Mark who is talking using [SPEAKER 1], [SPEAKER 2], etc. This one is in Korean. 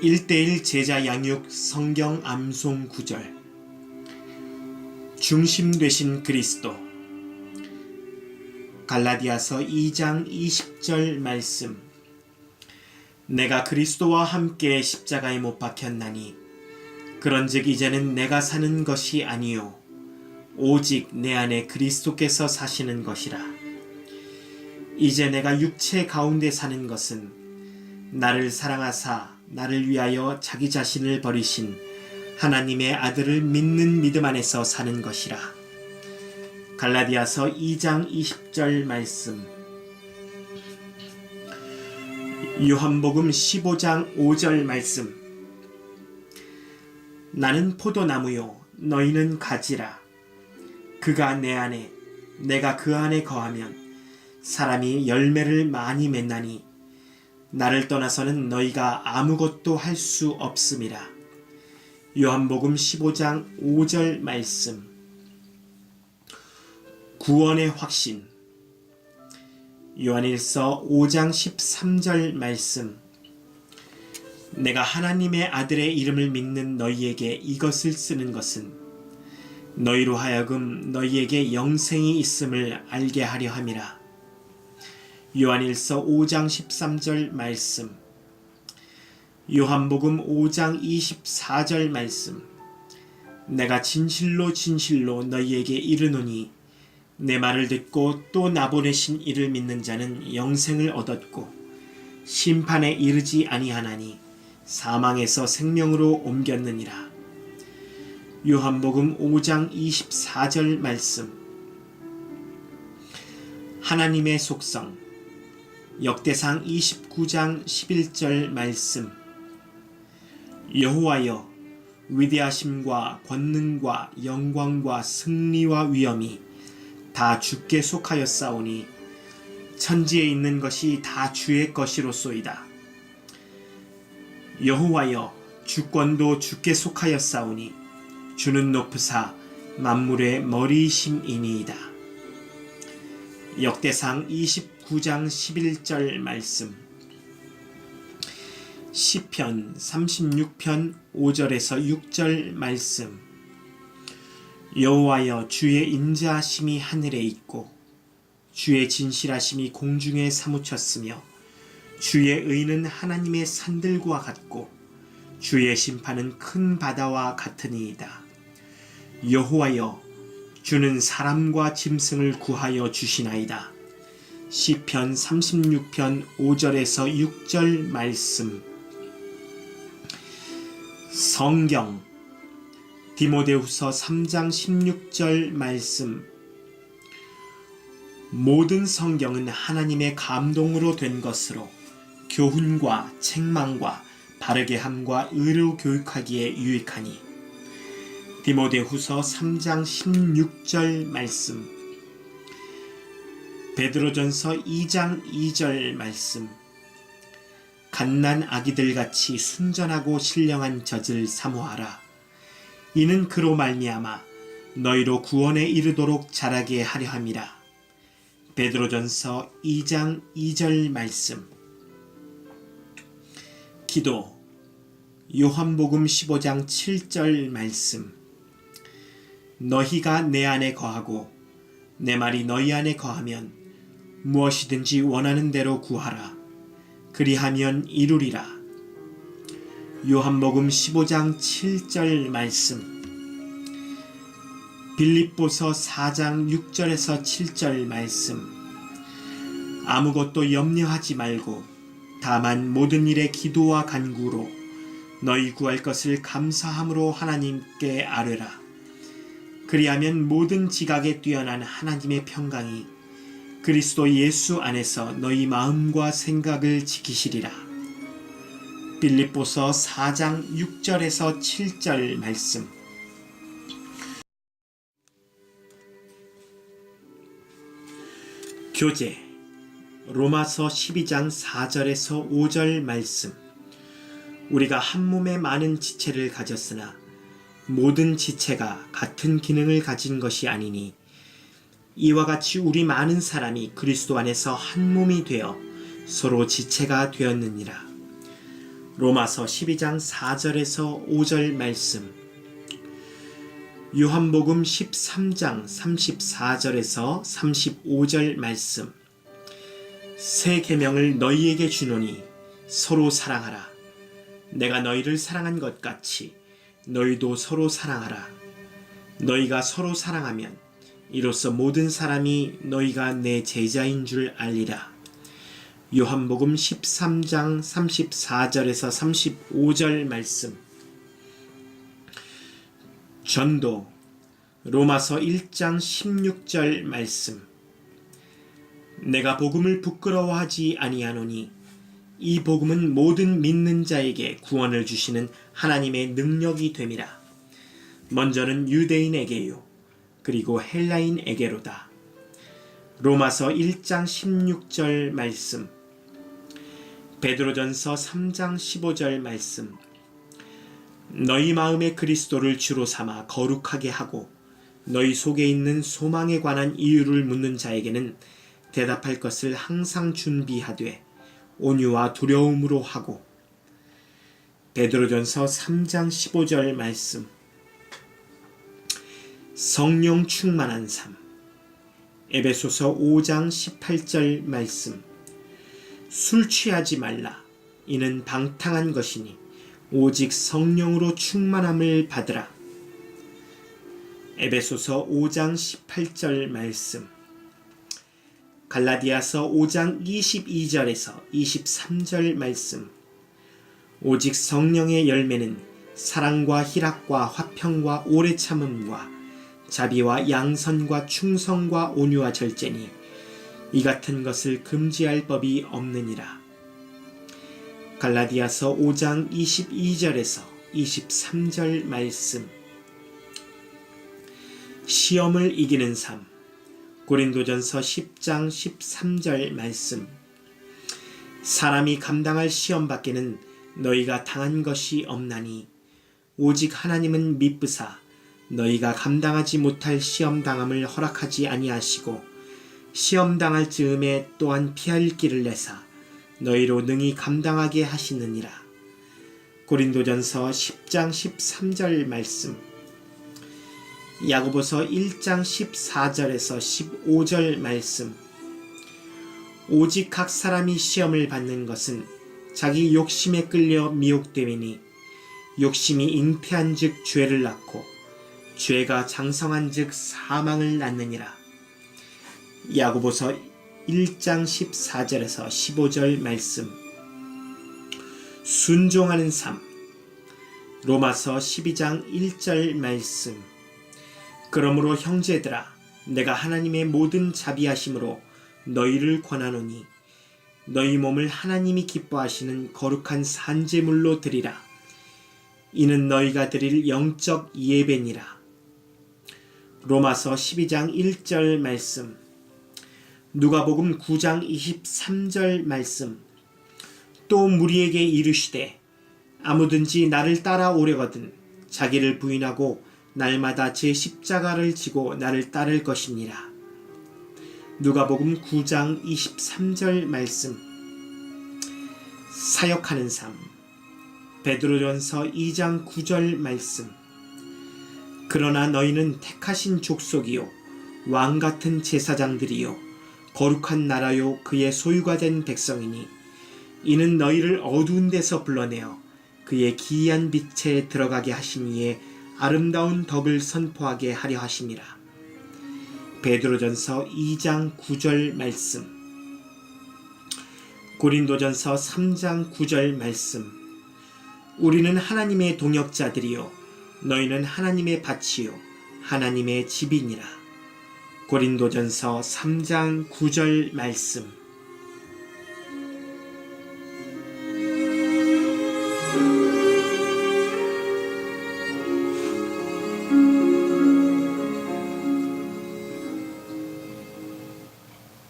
[SPEAKER 1] 1:1 제자 양육 성경 암송 구절. 중심 되신 그리스도. 갈라디아서 2장 20절 말씀. 내가 그리스도와 함께 십자가에 못 박혔나니 그런즉 이제는 내가 사는 것이 아니요 오직 내 안에 그리스도께서 사시는 것이라. 이제 내가 육체 가운데 사는 것은 나를 사랑하사 나를 위하여 자기 자신을 버리신 하나님의 아들을 믿는 믿음 안에서 사는 것이라. 갈라디아서 2장 20절 말씀. 요한복음 15장 5절 말씀. 나는 포도나무요 너희는 가지라. 그가 내 안에 내가 그 안에 거하면 사람이 열매를 많이 맺나니 나를 떠나서는 너희가 아무것도 할 수 없음이라. 요한복음 15장 5절 말씀. 구원의 확신. 요한일서 5장 13절 말씀. 내가 하나님의 아들의 이름을 믿는 너희에게 이것을 쓰는 것은 너희로 하여금 너희에게 영생이 있음을 알게 하려 함이라. 요한일서 5장 13절 말씀. 요한복음 5장 24절 말씀. 내가 진실로 진실로 너희에게 이르노니 내 말을 듣고 또 나 보내신 이를 믿는 자는 영생을 얻었고 심판에 이르지 아니하나니 사망에서 생명으로 옮겼느니라. 요한복음 5장 24절 말씀. 하나님의 속성. 역대상 29장 11절 말씀. 여호와여 위대하심과 권능과 영광과 승리와 위엄이 다 주께 속하였사오니 천지에 있는 것이 다 주의 것이로소이다. 여호와여 주권도 주께 속하였사오니 주는 높으사 만물의 머리이심이니이다. 역대상 29장 11절 말씀. 시편 36편 5절에서 6절 말씀. 여호와여 주의 인자하심이 하늘에 있고 주의 진실하심이 공중에 사무쳤으며 주의 의는 하나님의 산들과 같고 주의 심판은 큰 바다와 같으니이다. 여호와여 주는 사람과 짐승을 구하여 주시나이다. 시편 36편 5절에서 6절 말씀. 성경. 디모데후서 3장 16절 말씀. 모든 성경은 하나님의 감동으로 된 것으로 교훈과 책망과 바르게 함과 의로 교육하기에 유익하니. 디모데후서 3장 16절 말씀. 베드로전서 2장 2절 말씀. 갓난 아기들같이 순전하고 신령한 젖을 사모하라. 이는 그로 말미암아 너희로 구원에 이르도록 자라게 하려 함이라. 베드로전서 2장 2절 말씀. 기도. 요한복음 15장 7절 말씀. 너희가 내 안에 거하고 내 말이 너희 안에 거하면 무엇이든지 원하는 대로 구하라. 그리하면 이루리라. 요한복음 15장 7절 말씀. 빌립보서 4장 6절에서 7절 말씀. 아무것도 염려하지 말고 다만 모든 일에 기도와 간구로 너희 구할 것을 감사함으로 하나님께 아뢰라. 그리하면 모든 지각에 뛰어난 하나님의 평강이 그리스도 예수 안에서 너희 마음과 생각을 지키시리라. 빌립보서 4장 6절에서 7절 말씀. 교제. 로마서 12장 4절에서 5절 말씀. 우리가 한 몸에 많은 지체를 가졌으나 모든 지체가 같은 기능을 가진 것이 아니니 이와 같이 우리 많은 사람이 그리스도 안에서 한 몸이 되어 서로 지체가 되었느니라. 로마서 12장 4절에서 5절 말씀, 요한복음 13장 34절에서 35절 말씀, 새 계명을 너희에게 주노니 서로 사랑하라. 내가 너희를 사랑한 것 같이 너희도 서로 사랑하라. 너희가 서로 사랑하면 이로써 모든 사람이 너희가 내 제자인 줄 알리라. 요한복음 13장 34절에서 35절 말씀, 전도 로마서 1장 16절 말씀, 내가 복음을 부끄러워하지 아니하노니 이 복음은 모든 믿는 자에게 구원을 주시는 하나님의 능력이 됨이라. 먼저는 유대인에게요 그리고 헬라인에게로다. 로마서 1장 16절 말씀, 베드로전서 3장 15절 말씀, 너희 마음에 그리스도를 주로 삼아 거룩하게 하고 너희 속에 있는 소망에 관한 이유를 묻는 자에게는 대답할 것을 항상 준비하되 온유와 두려움으로 하고. 베드로전서 3장 15절 말씀, 성령 충만한 삶, 에베소서 5장 18절 말씀, 술 취하지 말라. 이는 방탕한 것이니 오직 성령으로 충만함을 받으라. 에베소서 5장 18절 말씀, 갈라디아서 5장 22절에서 23절 말씀, 오직 성령의 열매는 사랑과 희락과 화평과 오래 참음과 자비와 양선과 충성과 온유와 절제니 이 같은 것을 금지할 법이 없느니라. 갈라디아서 5장 22절에서 23절 말씀, 시험을 이기는 삶, 고린도전서 10장 13절 말씀, 사람이 감당할 시험 밖에는 너희가 당한 것이 없나니 오직 하나님은 미쁘사 너희가 감당하지 못할 시험 당함을 허락하지 아니하시고 시험 당할 즈음에 또한 피할 길을 내사 너희로 능히 감당하게 하시느니라. 고린도전서 10장 13절 말씀, 야고보서 1장 14절에서 15절 말씀, 오직 각 사람이 시험을 받는 것은 자기 욕심에 끌려 미혹됨이니 욕심이 잉태한 즉 죄를 낳고 죄가 장성한 즉 사망을 낳느니라. 야고보서 1장 14절에서 15절 말씀, 순종하는 삶, 로마서 12장 1절 말씀, 그러므로 형제들아 내가 하나님의 모든 자비하심으로 너희를 권하노니 너희 몸을 하나님이 기뻐하시는 거룩한 산제물로 드리라. 이는 너희가 드릴 영적 예배니라. 로마서 12장 1절 말씀, 누가복음 9장 23절 말씀, 또 무리에게 이르시되 아무든지 나를 따라오려거든 자기를 부인하고 날마다 제 십자가를 지고 나를 따를 것이니라. 누가복음 9장 23절 말씀, 사역하는 삶, 베드로전서 2장 9절 말씀, 그러나 너희는 택하신 족속이요 왕같은 제사장들이요 거룩한 나라요 그의 소유가 된 백성이니 이는 너희를 어두운 데서 불러내어 그의 기이한 빛에 들어가게 하신 이에 아름다운 덕을 선포하게 하려 하심이라. 베드로전서 2장 9절 말씀, 고린도전서 3장 9절 말씀, 우리는 하나님의 동역자들이요 너희는 하나님의 밭이요 하나님의 집이니라. 고린도전서 3장 9절 말씀.